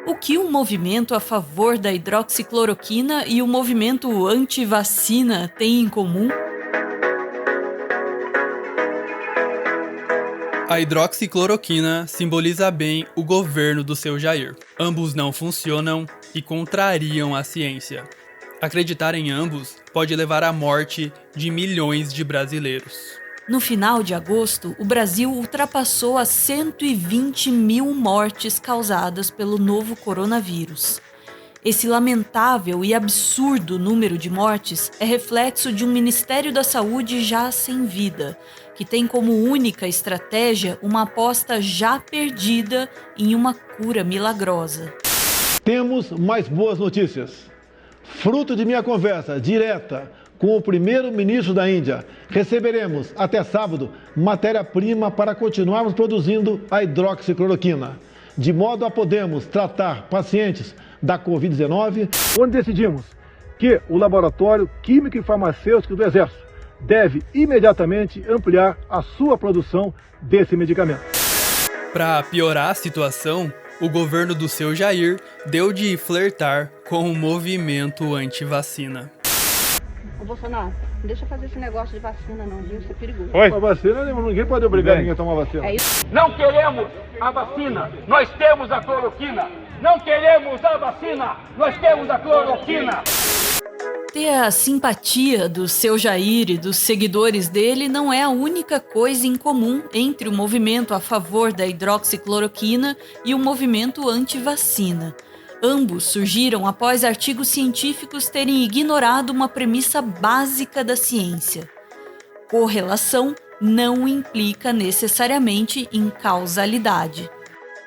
O que o movimento a favor da hidroxicloroquina e o movimento anti-vacina têm em comum? A hidroxicloroquina simboliza bem o governo do seu Jair. Ambos não funcionam e contrariam a ciência. Acreditar em ambos pode levar à morte de milhões de brasileiros. No final de agosto, o Brasil ultrapassou as 120 mil mortes causadas pelo novo coronavírus. Esse lamentável e absurdo número de mortes é reflexo de um Ministério da Saúde já sem vida, que tem como única estratégia uma aposta já perdida em uma cura milagrosa. Temos mais boas notícias. Fruto de minha conversa direta com o primeiro-ministro da Índia, receberemos até sábado matéria-prima para continuarmos produzindo a hidroxicloroquina, de modo a podermos tratar pacientes da Covid-19, onde decidimos que o Laboratório Químico e Farmacêutico do Exército deve imediatamente ampliar a sua produção desse medicamento. Para piorar a situação, o governo do seu Jair deu de flertar com o movimento anti-vacina. Ô Bolsonaro, não deixa fazer esse negócio de vacina não, viu? Isso é perigoso. Oi? A vacina, ninguém pode obrigar ninguém a tomar vacina. É isso. Não queremos a vacina, nós temos a cloroquina. Não queremos a vacina, nós temos a cloroquina. Ter a simpatia do seu Jair e dos seguidores dele não é a única coisa em comum entre o movimento a favor da hidroxicloroquina e o movimento anti-vacina. Ambos surgiram após artigos científicos terem ignorado uma premissa básica da ciência. Correlação não implica necessariamente em causalidade.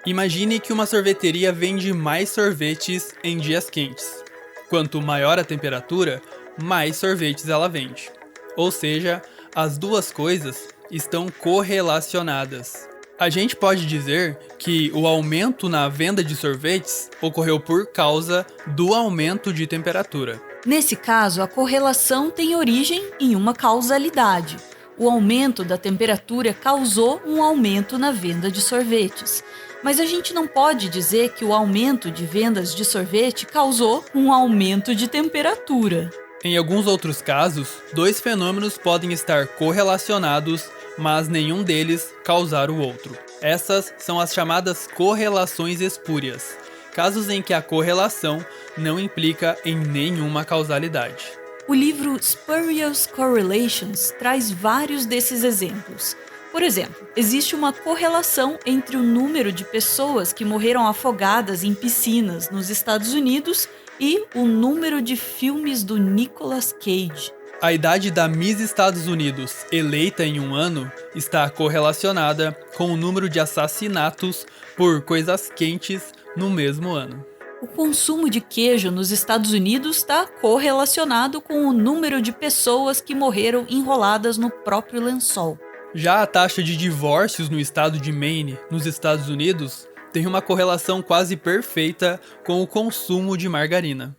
Imagine que uma sorveteria vende mais sorvetes em dias quentes. Quanto maior a temperatura, mais sorvetes ela vende. Ou seja, as duas coisas estão correlacionadas. A gente pode dizer que o aumento na venda de sorvetes ocorreu por causa do aumento de temperatura. Nesse caso, a correlação tem origem em uma causalidade. O aumento da temperatura causou um aumento na venda de sorvetes. Mas a gente não pode dizer que o aumento de vendas de sorvete causou um aumento de temperatura. Em alguns outros casos, dois fenômenos podem estar correlacionados, mas nenhum deles causar o outro. Essas são as chamadas correlações espúrias, casos em que a correlação não implica em nenhuma causalidade. O livro Spurious Correlations traz vários desses exemplos. Por exemplo, existe uma correlação entre o número de pessoas que morreram afogadas em piscinas nos Estados Unidos e o número de filmes do Nicolas Cage. A idade da Miss Estados Unidos, eleita em um ano, está correlacionada com o número de assassinatos por coisas quentes no mesmo ano. O consumo de queijo nos Estados Unidos está correlacionado com o número de pessoas que morreram enroladas no próprio lençol. Já a taxa de divórcios no estado de Maine, nos Estados Unidos, tem uma correlação quase perfeita com o consumo de margarina.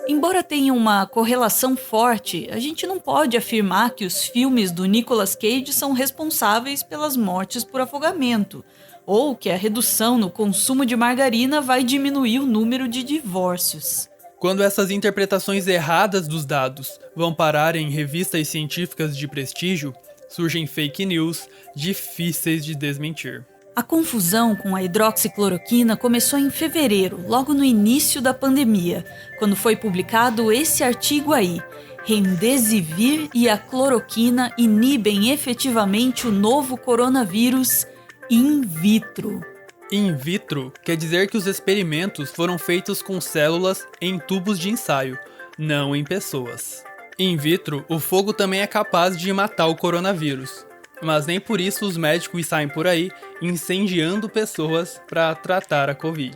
Embora tenha uma correlação forte, a gente não pode afirmar que os filmes do Nicolas Cage são responsáveis pelas mortes por afogamento, ou que a redução no consumo de margarina vai diminuir o número de divórcios. Quando essas interpretações erradas dos dados vão parar em revistas científicas de prestígio, surgem fake news difíceis de desmentir. A confusão com a hidroxicloroquina começou em fevereiro, logo no início da pandemia, quando foi publicado esse artigo aí. Remdesivir e a cloroquina inibem efetivamente o novo coronavírus in vitro. In vitro quer dizer que os experimentos foram feitos com células em tubos de ensaio, não em pessoas. In vitro, o fogo também é capaz de matar o coronavírus, mas nem por isso os médicos saem por aí incendiando pessoas para tratar a Covid.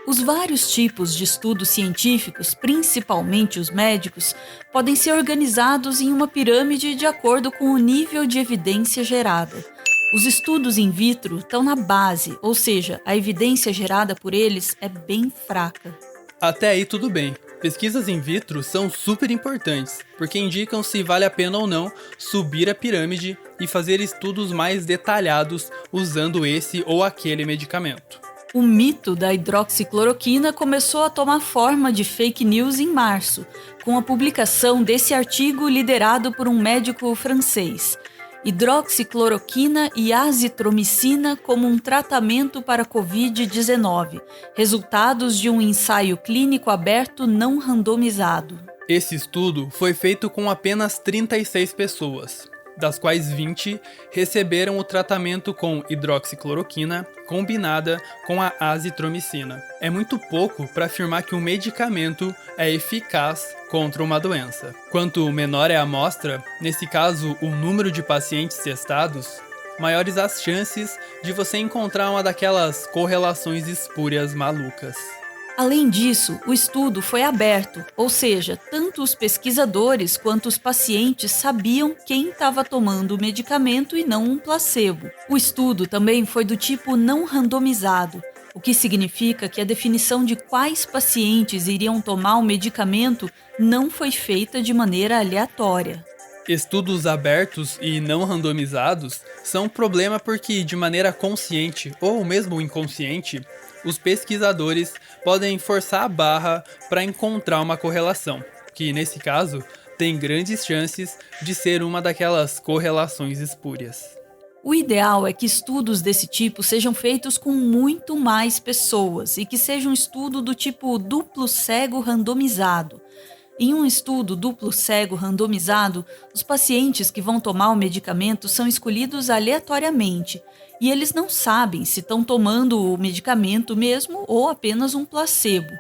Os vários tipos de estudos científicos, principalmente os médicos, podem ser organizados em uma pirâmide de acordo com o nível de evidência gerada. Os estudos in vitro estão na base, ou seja, a evidência gerada por eles é bem fraca. Até aí tudo bem, Pesquisas in vitro são super importantes, porque indicam se vale a pena ou não subir a pirâmide e fazer estudos mais detalhados usando esse ou aquele medicamento. O mito da hidroxicloroquina começou a tomar forma de fake news em março, com a publicação desse artigo liderado por um médico francês. Hidroxicloroquina e azitromicina como um tratamento para Covid-19, resultados de um ensaio clínico aberto não randomizado. Esse estudo foi feito com apenas 36 pessoas, das quais 20 receberam o tratamento com hidroxicloroquina combinada com a azitromicina. É muito pouco para afirmar que um medicamento é eficaz contra uma doença. Quanto menor é a amostra, nesse caso o número de pacientes testados, maiores as chances de você encontrar uma daquelas correlações espúrias malucas. Além disso, o estudo foi aberto, ou seja, tanto os pesquisadores quanto os pacientes sabiam quem estava tomando o medicamento e não um placebo. O estudo também foi do tipo não randomizado, o que significa que a definição de quais pacientes iriam tomar o medicamento não foi feita de maneira aleatória. Estudos abertos e não randomizados são um problema porque, de maneira consciente ou mesmo inconsciente, os pesquisadores podem forçar a barra para encontrar uma correlação, que nesse caso tem grandes chances de ser uma daquelas correlações espúrias. O ideal é que estudos desse tipo sejam feitos com muito mais pessoas e que seja um estudo do tipo duplo cego randomizado. Em um estudo duplo cego randomizado, os pacientes que vão tomar o medicamento são escolhidos aleatoriamente e eles não sabem se estão tomando o medicamento mesmo ou apenas um placebo.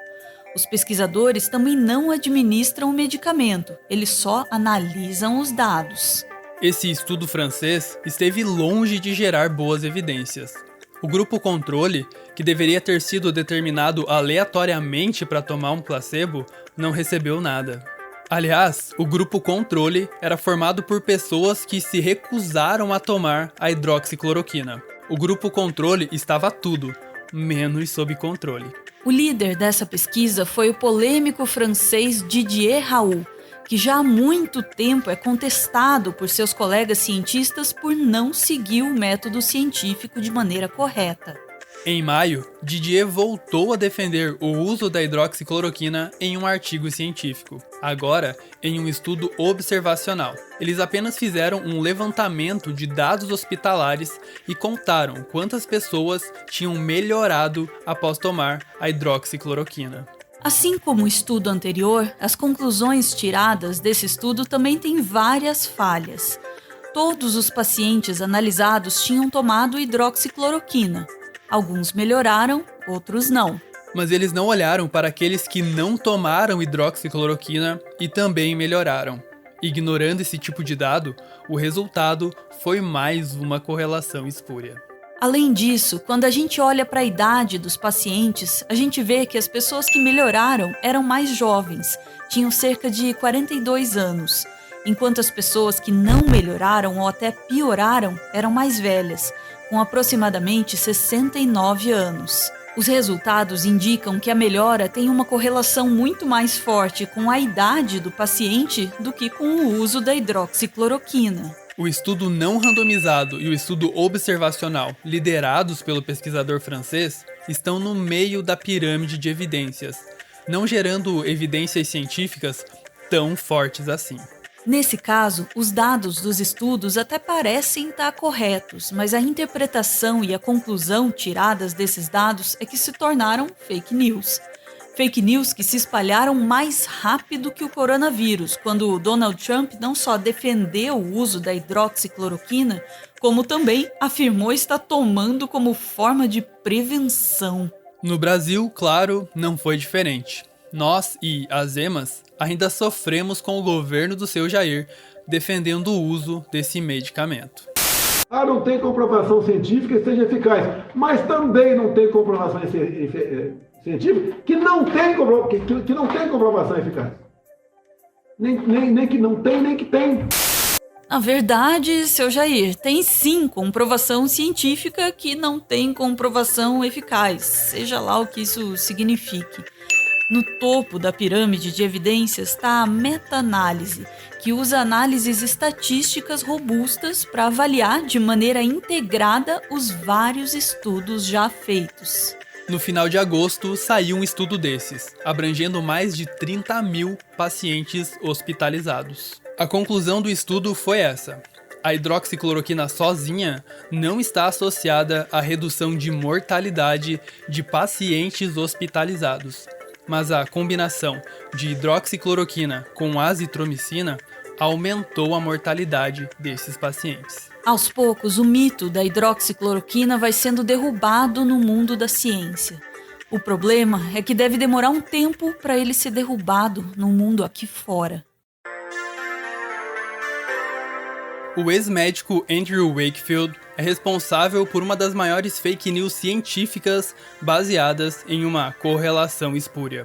Os pesquisadores também não administram o medicamento, eles só analisam os dados. Esse estudo francês esteve longe de gerar boas evidências. O grupo controle, que deveria ter sido determinado aleatoriamente para tomar um placebo, não recebeu nada. Aliás, o grupo controle era formado por pessoas que se recusaram a tomar a hidroxicloroquina. O grupo controle estava tudo, menos sob controle. O líder dessa pesquisa foi o polêmico francês Didier Raoult, que já há muito tempo é contestado por seus colegas cientistas por não seguir o método científico de maneira correta. Em maio, Didier voltou a defender o uso da hidroxicloroquina em um artigo científico, agora em um estudo observacional. Eles apenas fizeram um levantamento de dados hospitalares e contaram quantas pessoas tinham melhorado após tomar a hidroxicloroquina. Assim como o estudo anterior, as conclusões tiradas desse estudo também têm várias falhas. Todos os pacientes analisados tinham tomado hidroxicloroquina. Alguns melhoraram, outros não. Mas eles não olharam para aqueles que não tomaram hidroxicloroquina e também melhoraram. Ignorando esse tipo de dado, o resultado foi mais uma correlação espúria. Além disso, quando a gente olha para a idade dos pacientes, a gente vê que as pessoas que melhoraram eram mais jovens, tinham cerca de 42 anos, enquanto as pessoas que não melhoraram ou até pioraram eram mais velhas, com aproximadamente 69 anos. Os resultados indicam que a melhora tem uma correlação muito mais forte com a idade do paciente do que com o uso da hidroxicloroquina. O estudo não randomizado e o estudo observacional, liderados pelo pesquisador francês, estão no meio da pirâmide de evidências, não gerando evidências científicas tão fortes assim. Nesse caso, os dados dos estudos até parecem estar corretos, mas a interpretação e a conclusão tiradas desses dados é que se tornaram fake news. Fake news que se espalharam mais rápido que o coronavírus, quando o Donald Trump não só defendeu o uso da hidroxicloroquina, como também afirmou estar tomando como forma de prevenção. No Brasil, claro, não foi diferente. Nós e as EMAs ainda sofremos com o governo do seu Jair defendendo o uso desse medicamento. Não tem comprovação científica que seja eficaz, mas também não tem comprovação científica que não tem comprovação eficaz. Nem que não tem, nem que tem. Na verdade, seu Jair, tem sim comprovação científica que não tem comprovação eficaz, seja lá o que isso signifique. No topo da pirâmide de evidências está a meta-análise, que usa análises estatísticas robustas para avaliar de maneira integrada os vários estudos já feitos. No final de agosto, saiu um estudo desses, abrangendo mais de 30 mil pacientes hospitalizados. A conclusão do estudo foi essa: a hidroxicloroquina sozinha não está associada à redução de mortalidade de pacientes hospitalizados, mas a combinação de hidroxicloroquina com azitromicina aumentou a mortalidade desses pacientes. Aos poucos, o mito da hidroxicloroquina vai sendo derrubado no mundo da ciência. O problema é que deve demorar um tempo para ele ser derrubado no mundo aqui fora. O ex-médico Andrew Wakefield é responsável por uma das maiores fake news científicas baseadas em uma correlação espúria.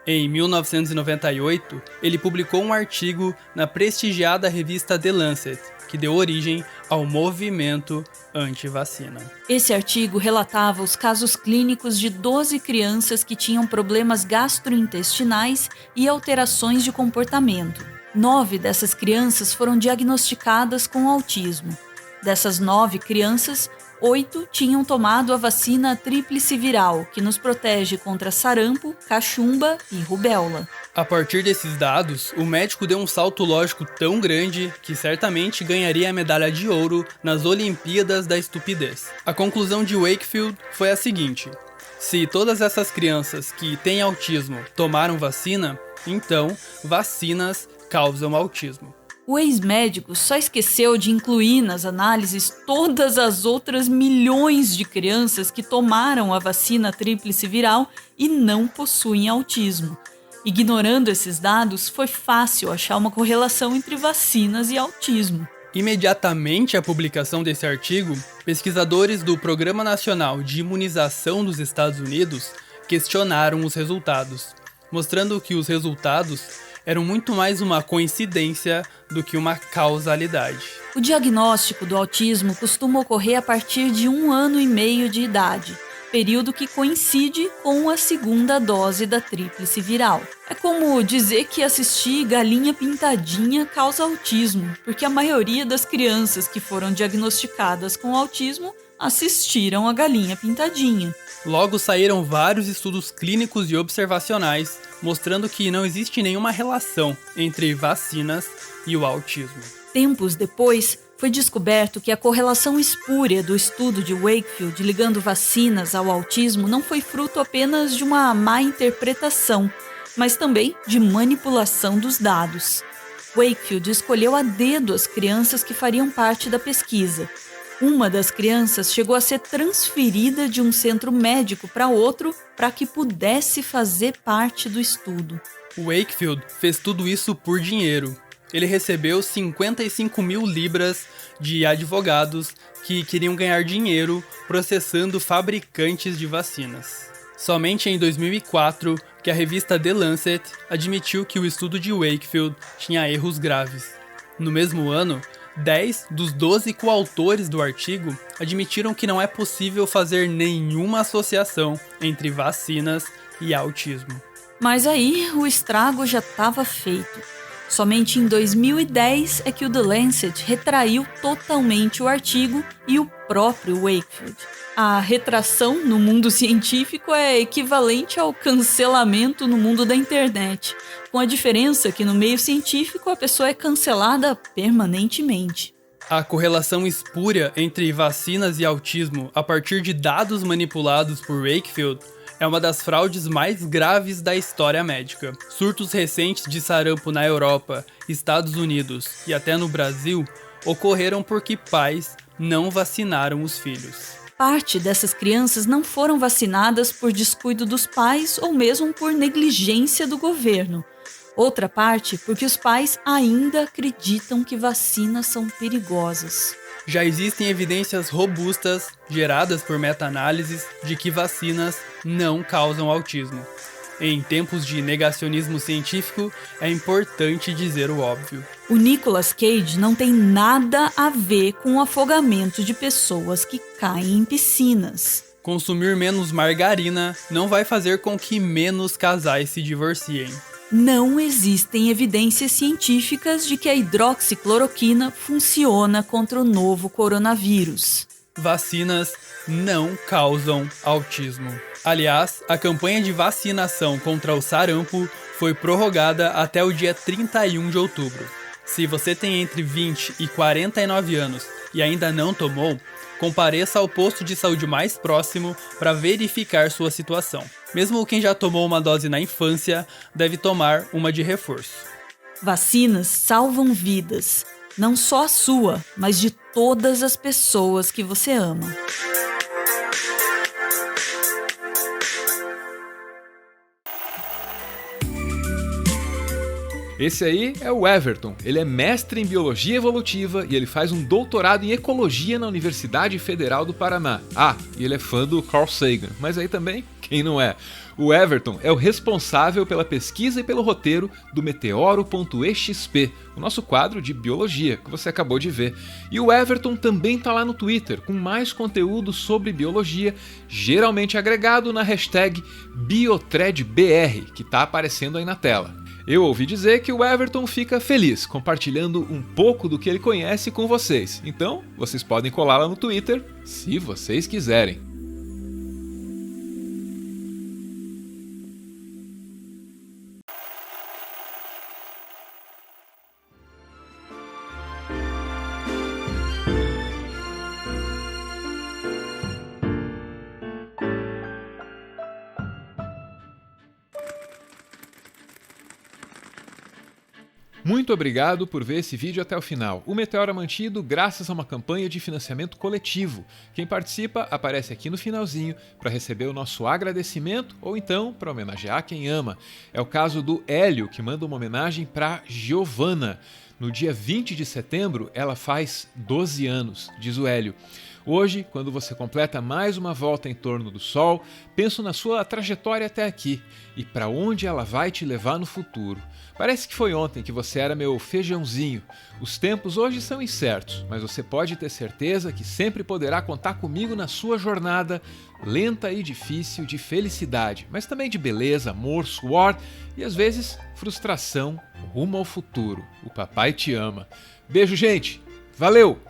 Em 1998, ele publicou um artigo na prestigiada revista The Lancet, que deu origem ao movimento anti-vacina. Esse artigo relatava os casos clínicos de 12 crianças que tinham problemas gastrointestinais e alterações de comportamento. 9 dessas crianças foram diagnosticadas com autismo. Dessas 9 crianças, 8 tinham tomado a vacina tríplice viral, que nos protege contra sarampo, cachumba e rubéola. A partir desses dados, o médico deu um salto lógico tão grande que certamente ganharia a medalha de ouro nas Olimpíadas da Estupidez. A conclusão de Wakefield foi a seguinte: se todas essas crianças que têm autismo tomaram vacina, então vacinas causam autismo. O ex-médico só esqueceu de incluir nas análises todas as outras milhões de crianças que tomaram a vacina tríplice viral e não possuem autismo. Ignorando esses dados, foi fácil achar uma correlação entre vacinas e autismo. Imediatamente à publicação desse artigo, pesquisadores do Programa Nacional de Imunização dos Estados Unidos questionaram os resultados, mostrando que os resultados eram muito mais uma coincidência do que uma causalidade. O diagnóstico do autismo costuma ocorrer a partir de 1 ano e meio de idade, período que coincide com a segunda dose da tríplice viral. É como dizer que assistir Galinha Pintadinha causa autismo, porque a maioria das crianças que foram diagnosticadas com autismo assistiram a Galinha Pintadinha. Logo saíram vários estudos clínicos e observacionais mostrando que não existe nenhuma relação entre vacinas e o autismo. Tempos depois, foi descoberto que a correlação espúria do estudo de Wakefield ligando vacinas ao autismo não foi fruto apenas de uma má interpretação, mas também de manipulação dos dados. Wakefield escolheu a dedo as crianças que fariam parte da pesquisa. Uma das crianças chegou a ser transferida de um centro médico para outro para que pudesse fazer parte do estudo. Wakefield fez tudo isso por dinheiro. Ele recebeu 55 mil libras de advogados que queriam ganhar dinheiro processando fabricantes de vacinas. Somente em 2004 que a revista The Lancet admitiu que o estudo de Wakefield tinha erros graves. No mesmo ano, 10 dos 12 coautores do artigo admitiram que não é possível fazer nenhuma associação entre vacinas e autismo. Mas aí o estrago já estava feito. Somente em 2010 é que o The Lancet retraiu totalmente o artigo e o próprio Wakefield. A retração no mundo científico é equivalente ao cancelamento no mundo da internet, com a diferença que no meio científico a pessoa é cancelada permanentemente. A correlação espúria entre vacinas e autismo a partir de dados manipulados por Wakefield é uma das fraudes mais graves da história médica. Surtos recentes de sarampo na Europa, Estados Unidos e até no Brasil ocorreram porque pais não vacinaram os filhos. Parte dessas crianças não foram vacinadas por descuido dos pais ou mesmo por negligência do governo. Outra parte porque os pais ainda acreditam que vacinas são perigosas. Já existem evidências robustas, geradas por meta-análises, de que vacinas não causam autismo. Em tempos de negacionismo científico, é importante dizer o óbvio. O Nicolas Cage não tem nada a ver com o afogamento de pessoas que caem em piscinas. Consumir menos margarina não vai fazer com que menos casais se divorciem. Não existem evidências científicas de que a hidroxicloroquina funciona contra o novo coronavírus. Vacinas não causam autismo. Aliás, a campanha de vacinação contra o sarampo foi prorrogada até o dia 31 de outubro. Se você tem entre 20 e 49 anos e ainda não tomou, compareça ao posto de saúde mais próximo para verificar sua situação. Mesmo quem já tomou uma dose na infância deve tomar uma de reforço. Vacinas salvam vidas, não só a sua, mas de todas as pessoas que você ama. Esse aí é o Everton. Ele é mestre em Biologia Evolutiva e ele faz um doutorado em Ecologia na Universidade Federal do Paraná. Ah, e ele é fã do Carl Sagan, mas aí também, quem não é? O Everton é o responsável pela pesquisa e pelo roteiro do Meteoro.exp, o nosso quadro de biologia que você acabou de ver. E o Everton também tá lá no Twitter com mais conteúdo sobre biologia, geralmente agregado na hashtag BiothreadBR, que tá aparecendo aí na tela. Eu ouvi dizer que o Everton fica feliz compartilhando um pouco do que ele conhece com vocês. Então, vocês podem colar lá no Twitter, se vocês quiserem. Muito obrigado por ver esse vídeo até o final. O Meteoro é mantido graças a uma campanha de financiamento coletivo. Quem participa aparece aqui no finalzinho para receber o nosso agradecimento ou então para homenagear quem ama. É o caso do Hélio, que manda uma homenagem para Giovana. No dia 20 de setembro, ela faz 12 anos, diz o Hélio. Hoje, quando você completa mais uma volta em torno do Sol, penso na sua trajetória até aqui e para onde ela vai te levar no futuro. Parece que foi ontem que você era meu feijãozinho. Os tempos hoje são incertos, mas você pode ter certeza que sempre poderá contar comigo na sua jornada lenta e difícil de felicidade, mas também de beleza, amor, suor e às vezes frustração rumo ao futuro. O papai te ama. Beijo, gente! Valeu!